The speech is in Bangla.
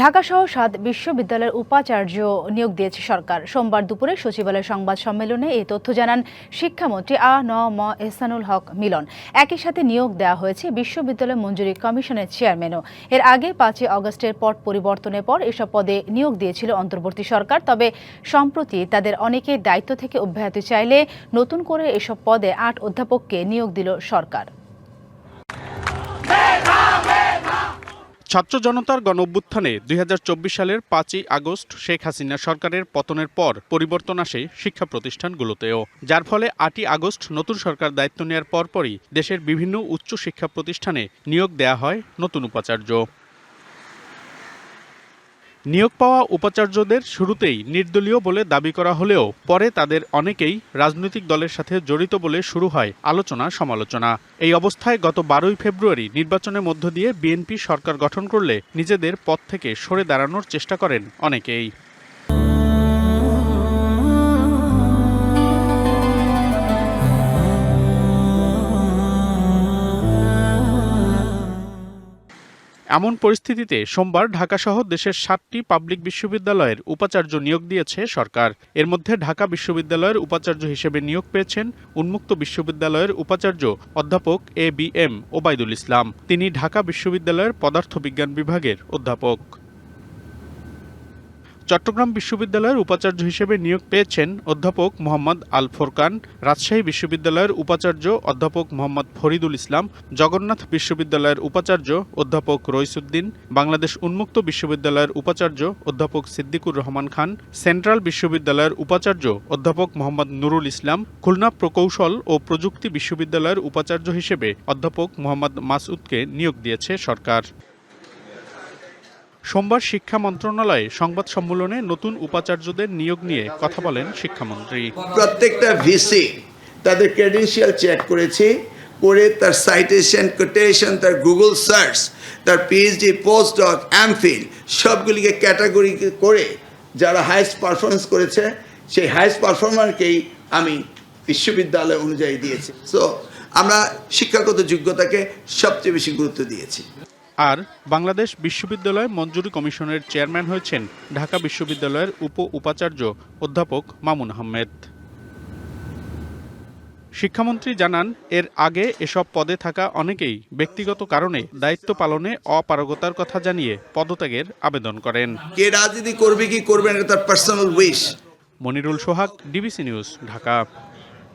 ঢাকাসহ ৭ বিশ্ববিদ্যালয়ের উপাচার্য নিয়োগ দিয়েছে সরকার। সোমবার দুপুরে সচিবালয় সংবাদ সম্মেলনে এই তথ্য জানান শিক্ষামন্ত্রী আ.ন.ম এহসানুল হক মিলন। একই সাথে নিয়োগ দেওয়া হয়েছে বিশ্ববিদ্যালয় মঞ্জুরি কমিশনের চেয়ারম্যানও। এর আগে ৫ আগস্টের পট পরিবর্তনের পর এসব পদে নিয়োগ দিয়েছিল অন্তর্বর্তী সরকার। তবে সম্প্রতি তাদের অনেকে দায়িত্ব থেকে অব্যাহতি চাইলে নতুন করে এসব পদে ৮ অধ্যাপককে নিয়োগ দিল সরকার। ছাত্র জনতার গণঅভ্যুত্থানে ২০২৪ সালের ৫ই আগস্ট শেখ হাসিনা সরকারের পতনের পর পরিবর্তন আসে শিক্ষা প্রতিষ্ঠানগুলোতেও, যার ফলে ৮ই আগস্ট নতুন সরকার দায়িত্ব নেওয়ার পরপরই দেশের বিভিন্ন উচ্চ শিক্ষা প্রতিষ্ঠানে নিয়োগ দেয়া হয় নতুন উপাচার্য। নিয়োগ পাওয়া উপাচার্যদের শুরুতেই নির্দলীয় বলে দাবি করা হলেও পরে তাদের অনেকেই রাজনৈতিক দলের সাথে জড়িত বলে শুরু হয় আলোচনা সমালোচনা। এই অবস্থায় গত ১২ই ফেব্রুয়ারি নির্বাচনের মধ্য দিয়ে বিএনপি সরকার গঠন করলে নিজেদের পদ থেকে সরে দাঁড়ানোর চেষ্টা করেন অনেকেই। এমন পরিস্থিতিতে সোমবার ঢাকাসহ দেশের ৭টি পাবলিক বিশ্ববিদ্যালয়ের উপাচার্য নিয়োগ দিয়েছে সরকার। এর মধ্যে ঢাকা বিশ্ববিদ্যালয়ের উপাচার্য হিসেবে নিয়োগ পেয়েছেন উন্মুক্ত বিশ্ববিদ্যালয়ের উপাচার্য অধ্যাপক এ.বি.এম. ওবায়দুল ইসলাম। তিনি ঢাকা বিশ্ববিদ্যালয়ের পদার্থবিজ্ঞান বিভাগের অধ্যাপক। চট্টগ্রাম বিশ্ববিদ্যালয়ের উপাচার্য হিসেবে নিয়োগ পেয়েছেন অধ্যাপক মোহাম্মদ আল ফোরকান। রাজশাহী বিশ্ববিদ্যালয়ের উপাচার্য অধ্যাপক মোহাম্মদ ফরিদুল ইসলাম। জগন্নাথ বিশ্ববিদ্যালয়ের উপাচার্য অধ্যাপক রইসুদ্দিন। বাংলাদেশ উন্মুক্ত বিশ্ববিদ্যালয়ের উপাচার্য অধ্যাপক সিদ্দিকুর রহমান খান। সেন্ট্রাল বিশ্ববিদ্যালয়ের উপাচার্য অধ্যাপক মোহাম্মদ নুরুল ইসলাম। খুলনা প্রকৌশল ও প্রযুক্তি বিশ্ববিদ্যালয়ের উপাচার্য হিসেবে অধ্যাপক মোহাম্মদ মাসউদকে নিয়োগ দিয়েছে সরকার। সোমবার শিক্ষা মন্ত্রণালয়ে সংবাদ সম্মেলনে নতুন উপাচার্যদের নিয়োগ নিয়ে কথা বলেন শিক্ষামন্ত্রী। প্রত্যেকটা ভিসি তাদের ক্রেডেনশিয়াল চেক করেছি, করে তার সাইটেশন, কোটেশন, তার গুগল সার্চ, তার পিএইচডি, পোস্ট ডক, এমফিল সবগুলিকে ক্যাটাগরি করে যারা হাইস্ট পারফরমেন্স করেছে সেই হাইস্ট পারফরমারকেই আমি বিশ্ববিদ্যালয় অনুযায়ী দিয়েছি। সো আমরা শিক্ষাগত যোগ্যতাকে সবচেয়ে বেশি গুরুত্ব দিয়েছি। আর বাংলাদেশ বিশ্ববিদ্যালয় মঞ্জুরি কমিশনের চেয়ারম্যান হয়েছেন ঢাকা বিশ্ববিদ্যালয়ের উপাচার্য অধ্যাপক মামুন আহমেদ। শিক্ষামন্ত্রী জানান, এর আগে এসব পদে থাকা অনেকেই ব্যক্তিগত কারণে দায়িত্ব পালনে অপারগতার কথা জানিয়ে পদত্যাগের আবেদন করেন। কে রাজনীতি করবে কি করবে না তার পার্সোনাল উইশ। মনিরুল সোহাগ, ডিবিসি নিউজ, ঢাকা।